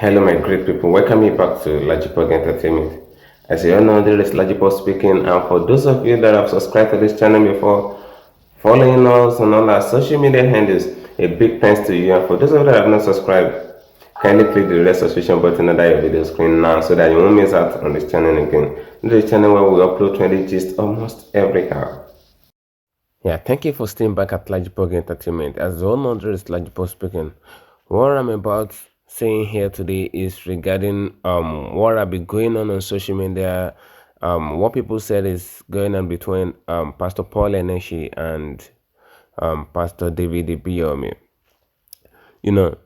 Hello, my great people. Welcome you back to LAJUPOG Entertainment. As you all know, this is LAJUPOG speaking, and for those of you that have subscribed to this channel before, following us on all our social media handles, a big thanks to you. And for those of you that have not subscribed, kindly click the red subscription button under your video screen now so that you won't miss out on this channel again. This is a channel where we upload 20 gist almost every hour. Yeah, thank you for staying back at LAJUPOG Entertainment. As the owner, this is LAJUPOG speaking. What I'm about saying here today is regarding what have been going on social media. What people said is going on between Pastor Paul Enenche and Pastor David Ibiyeomie. You know,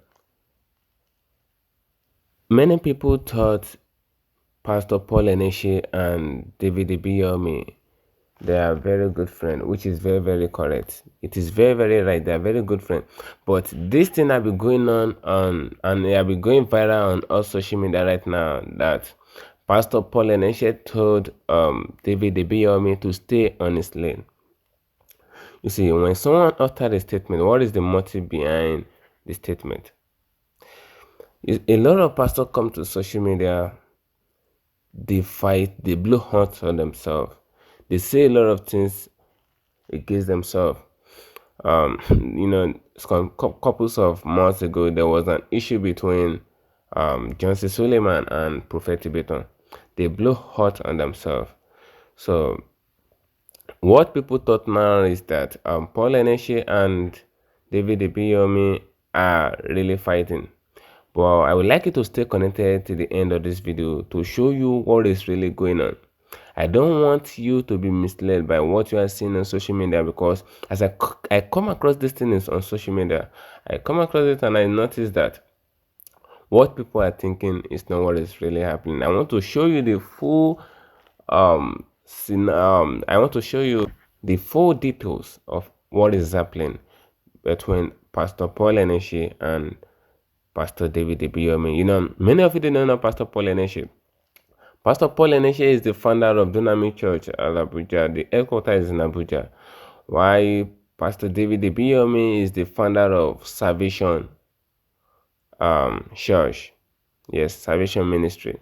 many people thought Pastor Paul Enenche and David Ibiyeomie, they are very good friends, which is very, very correct. It is very, very right. They are very good friends. But this thing have been going on and they have been going viral on all social media right now, that Pastor Paul Enenche told David Ibiyeomie to stay on his lane. You see, when someone uttered a statement, what is the motive behind the statement? A lot of pastors come to social media, they fight, they blow hot on themselves. They say a lot of things against themselves. You know, couples of months ago, there was an issue between Johnson Suleiman and Prophet Tibetan. They blew hot on themselves. So what people thought now is that Paul Enenche and David Ibiyeomie are really fighting. But I would like you to stay connected to the end of this video to show you what is really going on. I don't want you to be misled by what you are seeing on social media, because as I come across these things on social media, I come across it and I notice that what people are thinking is not what is really happening. I want to show you the full I want to show you the full details of what is happening between Pastor Paul Enenche and Pastor David Ibiyeomie. You know, many of you don't know Pastor Paul Enenche. Pastor Paul Enenche is the founder of Dynamic Church at Abuja. The headquarters is in Abuja. While Pastor David Ibiyeomie is the founder of Salvation Church. Yes, Salvation Ministry.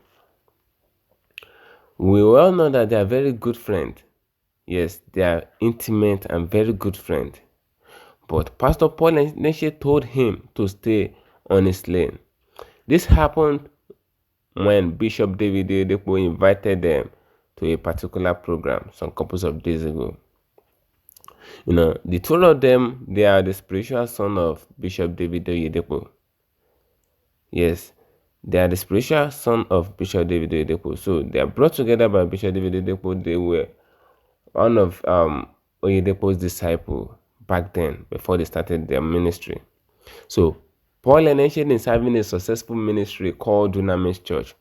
We all know that they are very good friends. Yes, they are intimate and very good friends. But Pastor Paul Enenche told him to stay on his lane. This happened when Bishop David Oyedepo invited them to a particular program some couple of days ago. You know, the two of them, they are the spiritual son of Bishop David Oyedepo. Yes, they are the spiritual son of Bishop David Oyedepo. So they are brought together by Bishop David Oyedepo. They were one of Oyedepo's disciples back then, before they started their ministry. So Paul Enenche is having a successful ministry called Dynamic Church,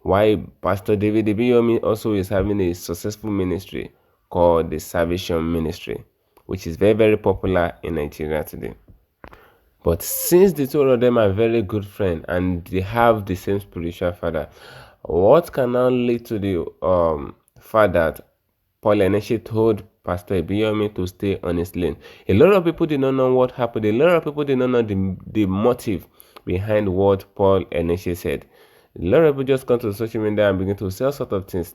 while Pastor David Ibiyeomie also is having a successful ministry called the Salvation Ministry, which is very, very popular in Nigeria today. But since the two of them are very good friends and they have the same spiritual father, what can now lead to the fact that Paul Enenche told Pastor Ibiyeomie to stay on his lane? A lot of people did not know what happened. A lot of people did not know the motive behind what Paul Enenche said. A lot of people just come to social media and begin to say all sorts of things.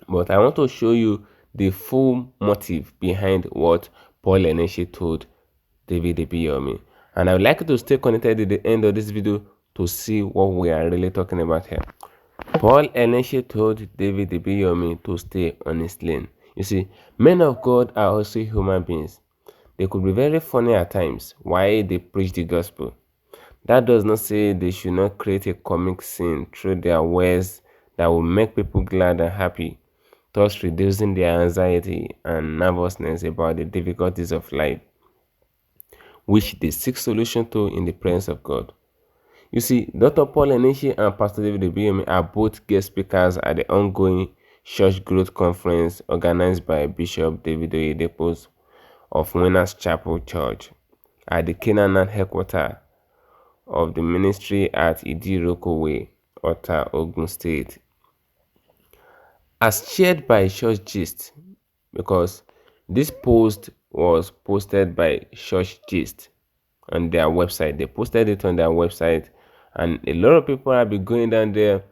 But I want to show you the full motive behind what Paul Enenche told David Ibiyeomie. And I would like you to stay connected at the end of this video to see what we are really talking about here. Paul Enenche told David Ibiyeomie to stay on his lane. You see, men of God are also human beings. They could be very funny at times while they preach the gospel. That does not say they should not create a comic scene through their words that will make people glad and happy, thus reducing their anxiety and nervousness about the difficulties of life, which they seek solution to in the presence of God. You see, Dr. Paul Enenche and Pastor David Ibiyeomie are both guest speakers at the ongoing Church Growth Conference organized by Bishop David Oyedepo of Winners Chapel Church at the Canaanite headquarters of the ministry at Idiroko Way, Ota, Ogun State. As shared by Church Gist, because this post was posted by Church Gist on their website. They posted it on their website, and a lot of people have been going down there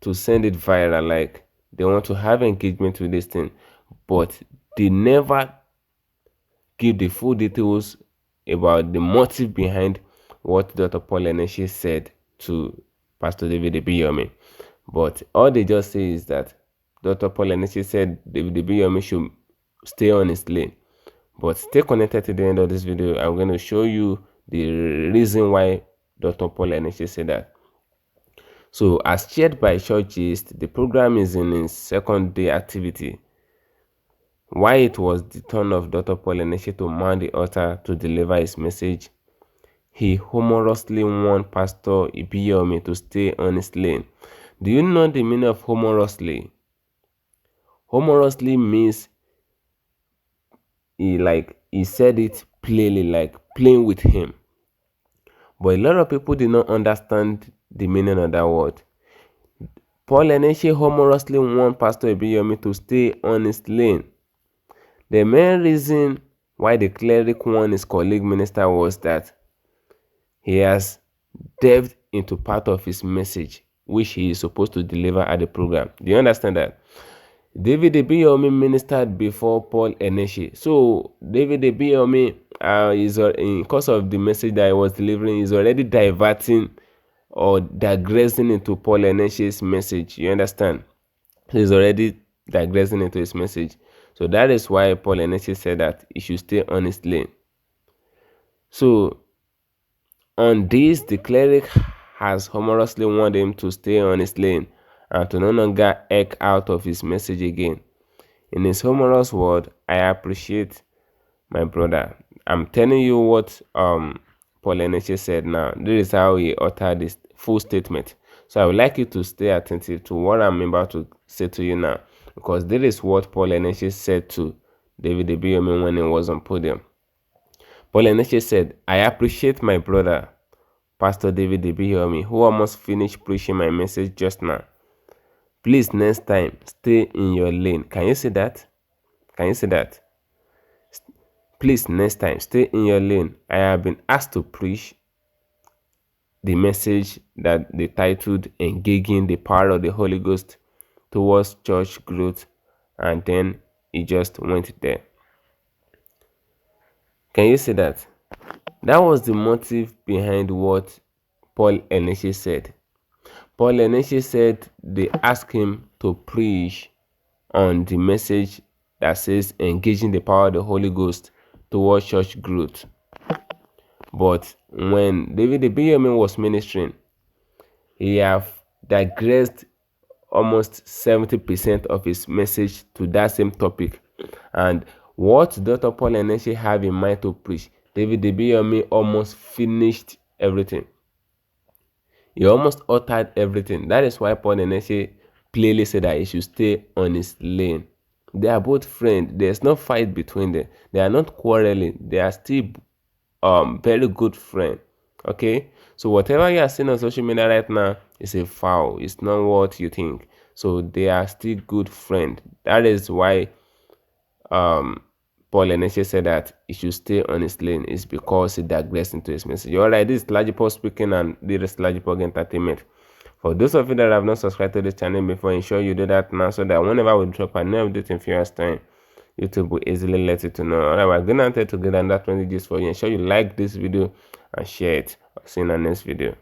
to send it viral, like they want to have engagement with this thing, but they never give the full details about the motive behind what Dr. Paul Enenche said to Pastor David Ibiyeomie. But all they just say is that Dr. Paul Enenche said David Ibiyeomie should stay on his lane. But stay connected to the end of this video. I'm going to show you the reason why Dr. Paul Enenche said that. So, as shared by Church Gist, the program is in its second day activity. Why it was the turn of Dr. Paul Enenche to mount the altar to deliver his message, he humorously warned Pastor Ibiyeomie to stay on his lane. Do you know the meaning of humorously? Humorously means he said it plainly, like playing with him. But a lot of people did not understand the meaning of that word. Paul Enenche humorously warned Pastor Ibiyeomie to stay on his lane. The main reason why the cleric warned his colleague minister was that he has delved into part of his message which he is supposed to deliver at the program. Do you understand that? David Ibiyeomie ministered before Paul Enenche. So David Ibiyeomie is in course of the message that he was delivering is already diverting or digressing into Paul Enenche's message. You understand? He's already digressing into his message. So that is why Paul Enenche said that he should stay on his lane. So on this, the cleric has humorously warned him to stay on his lane and to no longer egg out of his message again. In his humorous word, I appreciate my brother. I'm telling you what Paul Enenche said now. This is how he uttered this full statement. So I would like you to stay attentive to what I'm about to say to you now, because this is what Paul Enenche said to David Ibiyeomie when he was on podium. Paul Enenche said, I appreciate my brother, Pastor David Ibiyeomie, who almost finished preaching my message just now. Please, next time, stay in your lane. Can you see that? Can you see that? Please, next time, stay in your lane. I have been asked to preach the message that they titled Engaging the Power of the Holy Ghost Towards Church Growth, and then he just went there. Can you see that? That was the motive behind what Paul Enenche said. Paul Enenche said they asked him to preach on the message that says engaging the power of the Holy Ghost towards church growth. But when David Ibiyeomie was ministering, he have digressed almost 70% of his message to that same topic. And what Dr. Paul Enenche have in mind to preach, David Ibiyeomie almost finished everything. He almost uttered everything. That is why Paul Enenche clearly said that he should stay on his lane. They are both friends. There's no fight between them. They are not quarreling. They are still very good friends. Okay? So whatever you are seeing on social media right now is a foul. It's not what you think. So they are still good friends. That is why Paul Enenche said that he should stay on his lane. Is because he digressed into his message. Alright, this is LAJUPOG speaking, and this is LAJUPOG Entertainment. For those of you that have not subscribed to this channel before, ensure you do that now, so that whenever we drop a new update in few hours time, YouTube will easily let you to know. Alright, we're gonna enter together and that 20 G's for you. Ensure you like this video and share it. I'll see you in the next video.